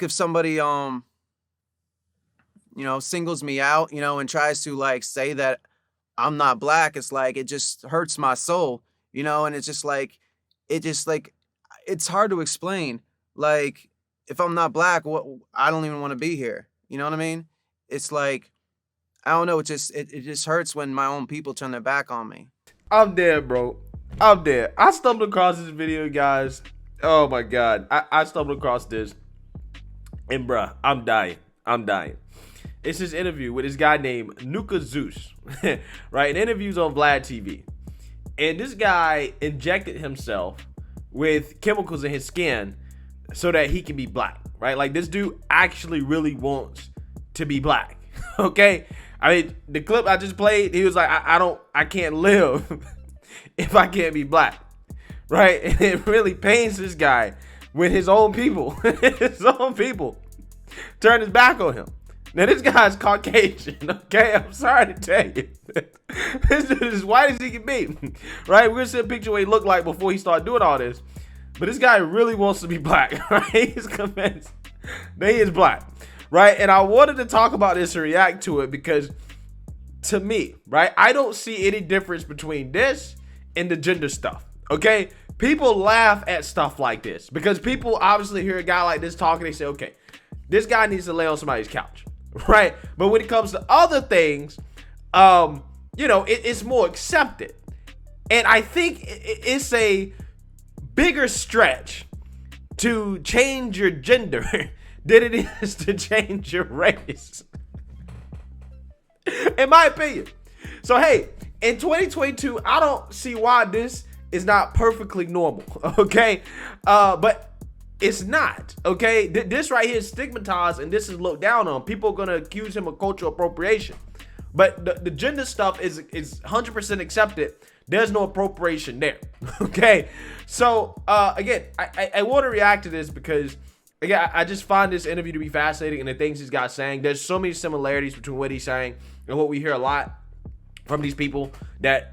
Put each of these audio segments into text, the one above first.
if somebody singles me out, and tries to like say that I'm not black, it's like it just hurts my soul, and it's just like it's hard to explain. Like if I'm not black, what I don't even want to be here. You know what I mean? It's like I don't know, it just hurts when my own people turn their back on me. I'm dead, bro. I'm dead. I stumbled across this video, guys. Oh my god. I stumbled across this. And bruh, I'm dying. I'm dying. It's this interview with this guy named Nuka Zeus. Right? An interview's on Vlad TV. And this guy injected himself with chemicals in his skin so that he can be black. Right? Like this dude actually really wants to be black. Okay? I mean, the clip I just played, he was like, I can't live if I can't be black. Right? And it really pains this guy when his own people, his own people turn his back on him. Now this guy's Caucasian, okay? I'm sorry to tell you. This dude is as white as he can be. Right? We're gonna see a picture of what he looked like before he started doing all this. But this guy really wants to be black, right? He's convinced that he is black. Right? And I wanted to talk about this and react to it because to me, right, I don't see any difference between this and the gender stuff. Okay? People laugh at stuff like this because people obviously hear a guy like this talking, they say, okay, this guy needs to lay on somebody's couch. Right? But when it comes to other things, it's more accepted. And I think it's a bigger stretch to change your gender than it is to change your race. In my opinion. So, hey, in 2022, I don't see why this is not perfectly normal. Okay? But it's not, okay? This right here is stigmatized and this is looked down on. People are going to accuse him of cultural appropriation. But the gender stuff is 100% accepted. There's no appropriation there, okay? So, again, I want to react to this because, again, I just find this interview to be fascinating and the things he's got saying. There's so many similarities between what he's saying and what we hear a lot from these people that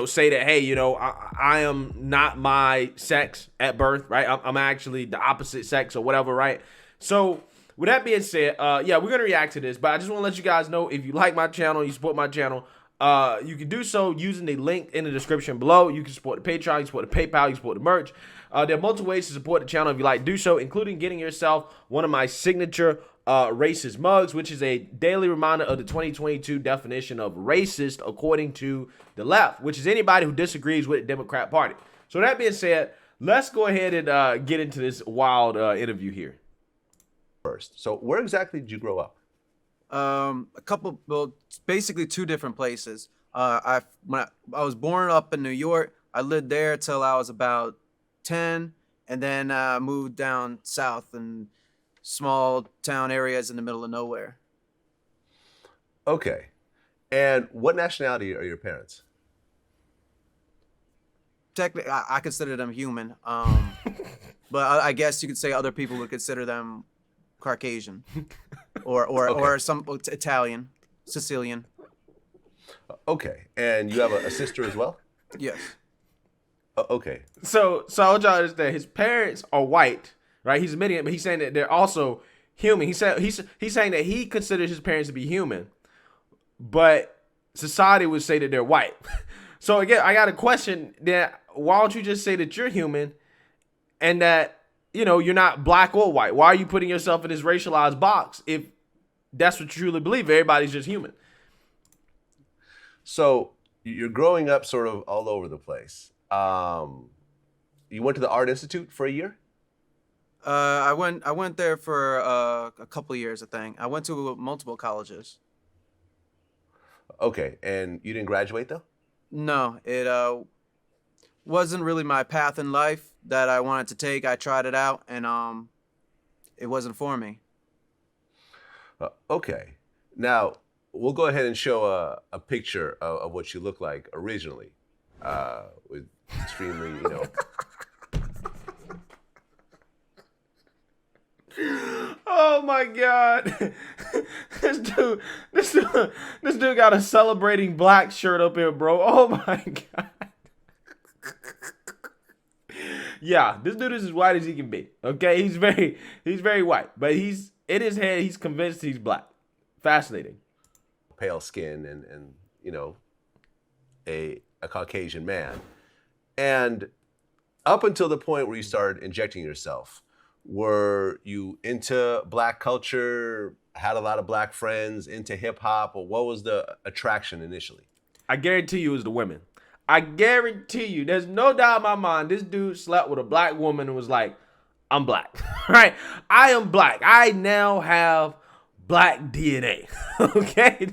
say that, hey, I am not my sex at birth, right? I'm actually the opposite sex or whatever, right? So with that being said, yeah, we're going to react to this, but I just want to let you guys know, if you like my channel, you support my channel, you can do so using the link in the description below. You can support the Patreon, you support the PayPal, you support the merch. There are multiple ways to support the channel if you like to do so, including getting yourself one of my signature racist mugs, which is a daily reminder of the 2022 definition of racist according to the left, which is anybody who disagrees with the Democrat Party. So that being said, let's go ahead and get into this wild interview here. First, so where exactly did you grow up? Basically two different places. When I was born up in New York, I lived there till I was about 10, and then moved down south in small town areas in the middle of nowhere. Okay. And what nationality are your parents? Technically, I consider them human, but I guess you could say other people would consider them Caucasian, or some Italian, Sicilian. Okay. And you have a sister as well? Yes. Okay. So I want y'all to understand, his parents are white, right? He's admitting it, but he's saying that they're also human. He's saying that he considers his parents to be human, but society would say that they're white. So again, I got a question that why don't you just say that you're human and that, you're not black or white? Why are you putting yourself in this racialized box if that's what you truly believe? Everybody's just human. So you're growing up sort of all over the place. You went to the Art Institute for a year? I went there for a couple of years, I think. I went to multiple colleges. Okay. And you didn't graduate though? No, it wasn't really my path in life that I wanted to take. I tried it out, and it wasn't for me. Okay. Now, we'll go ahead and show a picture of what you look like originally, with extremely, Oh my God. This dude got a celebrating black shirt up here, bro. Oh my God. Yeah, this dude is as white as he can be. Okay, he's very white, but he's in his head. He's convinced he's black. Fascinating. Pale skin and you know, a Caucasian man. And up until the point where you started injecting yourself, were you into black culture, had a lot of black friends, into hip hop, or what was the attraction initially? I guarantee you it was the women. I guarantee you, there's no doubt in my mind, this dude slept with a black woman and was like, I'm black, right? I am black. I now have black DNA, okay?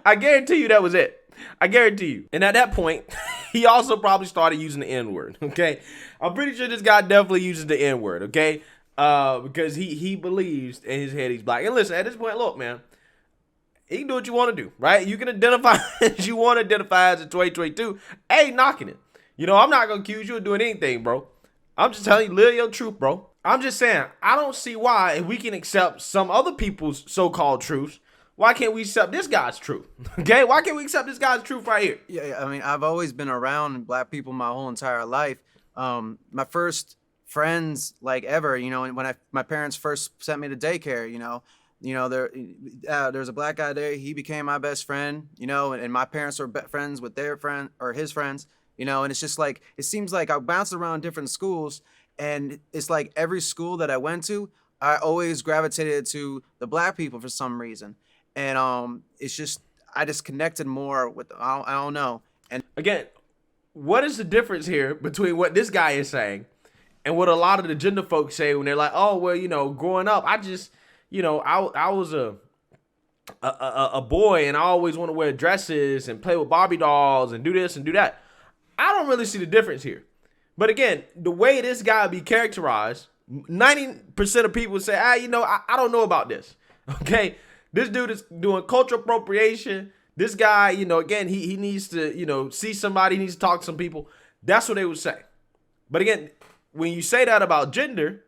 I guarantee you that was it. I guarantee you. And at that point, he also probably started using the N-word, okay? I'm pretty sure this guy definitely uses the N-word, okay? Because he believes in his head he's black. And listen, at this point, look, man, you can do what you want to do, right? You can identify as you want to identify as in 2022. I ain't knocking it. You know, I'm not going to accuse you of doing anything, bro. I'm just telling you, live your truth, bro. I'm just saying, I don't see why, if we can accept some other people's so-called truths, why can't we accept this guy's truth? Okay? Why can't we accept this guy's truth right here? Yeah, I mean, I've always been around black people my whole entire life. My first friends, like ever, you know, when my parents first sent me to daycare, there's a black guy there. He became my best friend, you know, and my parents were friends with their friend or his friends, you know, and it's just like, it seems like I bounced around different schools, and it's like every school that I went to, I always gravitated to the black people for some reason. And it's just, I just connected more with, I don't know. And again, what is the difference here between what this guy is saying and what a lot of the gender folks say when they're like, oh, well, you know, growing up, I just, you know, I was a boy and I always want to wear dresses and play with Barbie dolls and do this and do that. I don't really see the difference here. But again, the way this guy be characterized, 90% of people say, I don't know about this. Okay? This dude is doing cultural appropriation. This guy, you know, again, he needs to, you know, see somebody, he needs to talk to some people. That's what they would say. But again, when you say that about gender,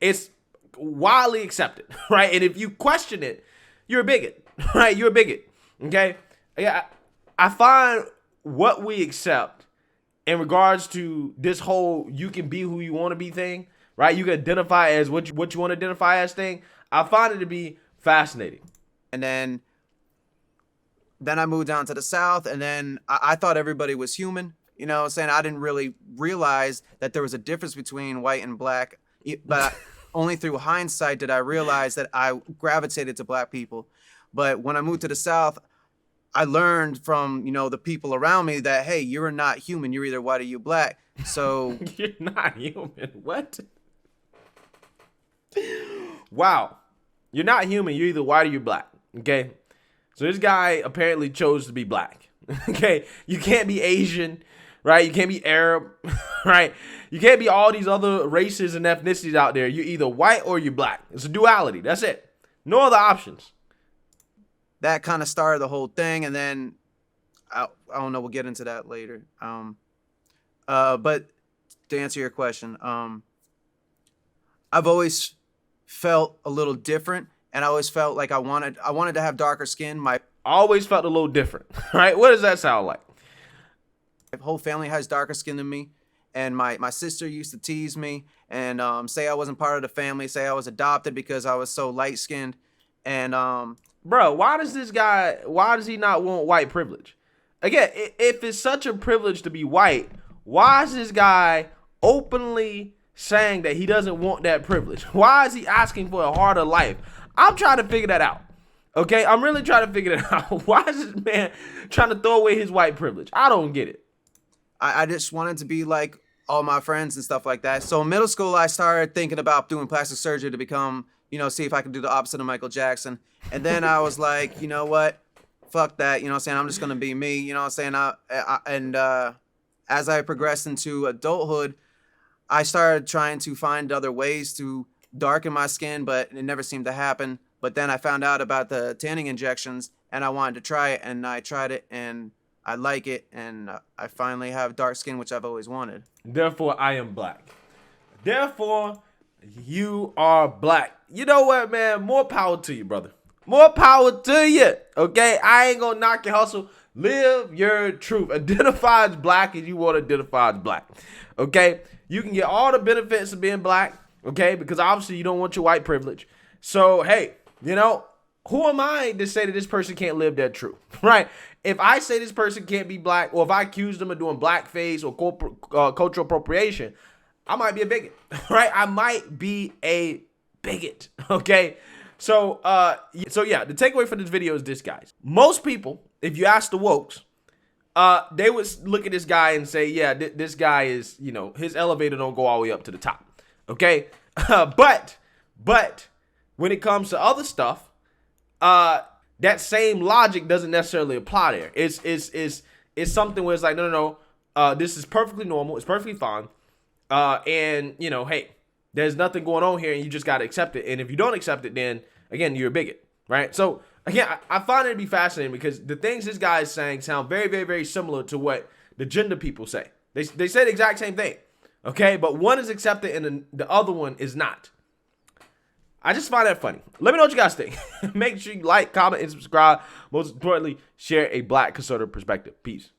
it's widely accepted, right? And if you question it, you're a bigot, right? You're a bigot, okay? Yeah, I find what we accept in regards to this whole you can be who you want to be thing, right? You can identify as what you want to identify as thing. I find it to be fascinating. And then I moved down to the South, and then I thought everybody was human, you know what I'm saying? I didn't really realize that there was a difference between white and black, but only through hindsight did I realize that I gravitated to black people. But when I moved to the South, I learned from, you know, the people around me that, hey, you're not human. You're either white or you're black. So you're not human. What? Wow. You're not human. You're either white or you're black. Okay? So this guy apparently chose to be black. Okay? You can't be Asian, right? You can't be Arab, right? You can't be all these other races and ethnicities out there. You're either white or you're black. It's a duality. That's it. No other options. That kind of started the whole thing, and then I don't know. We'll get into that later. But to answer your question, I've always felt a little different, and I always felt like I wanted to have darker skin. My always felt a little different, right? What does that sound like? My whole family has darker skin than me, and my sister used to tease me and say I wasn't part of the family, say I was adopted because I was so light skinned, and bro, why does he not want white privilege? Again, if it's such a privilege to be white, why is this guy openly saying that he doesn't want that privilege? Why is he asking for a harder life? I'm trying to figure that out. Okay, I'm really trying to figure that out. Why is this man trying to throw away his white privilege? I don't get it. I just wanted to be like all my friends and stuff like that. So in middle school, I started thinking about doing plastic surgery to become, you know, see if I could do the opposite of Michael Jackson. And then I was like, you know what? Fuck that. You know what I'm saying? I'm just going to be me. You know what I'm saying? As I progressed into adulthood, I started trying to find other ways to darken my skin, but it never seemed to happen. But then I found out about the tanning injections, and I wanted to try it, and I tried it, and I like it, and I finally have dark skin, which I've always wanted. Therefore, I am black. Therefore, you are black. You know what, man? More power to you, brother. More power to you. Okay, I ain't gonna knock your hustle. Live your truth. Identify as black as you want to identify as black. Okay, you can get all the benefits of being black. Okay, because obviously you don't want your white privilege. So hey, you know, who am I to say that this person can't live their truth, right? If I say this person can't be black, or if I accuse them of doing blackface or cultural appropriation, I might be a bigot, right? I might be a bigot, okay? So yeah, the takeaway from this video is this, guys. Most people, if you ask the wokes, they would look at this guy and say, yeah, this guy is, you know, his elevator don't go all the way up to the top, okay? But when it comes to other stuff, that same logic doesn't necessarily apply there. It's something where it's like, no, this is perfectly normal. It's perfectly fine. And you know, hey, there's nothing going on here and you just got to accept it. And if you don't accept it, then again, you're a bigot, right? So again, I find it to be fascinating because the things this guy is saying sound very, very, very similar to what the gender people say. They say the exact same thing, okay? But one is accepted and the other one is not. I just find that funny. Let me know what you guys think. Make sure you like, comment, and subscribe. Most importantly, share a black conservative perspective. Peace.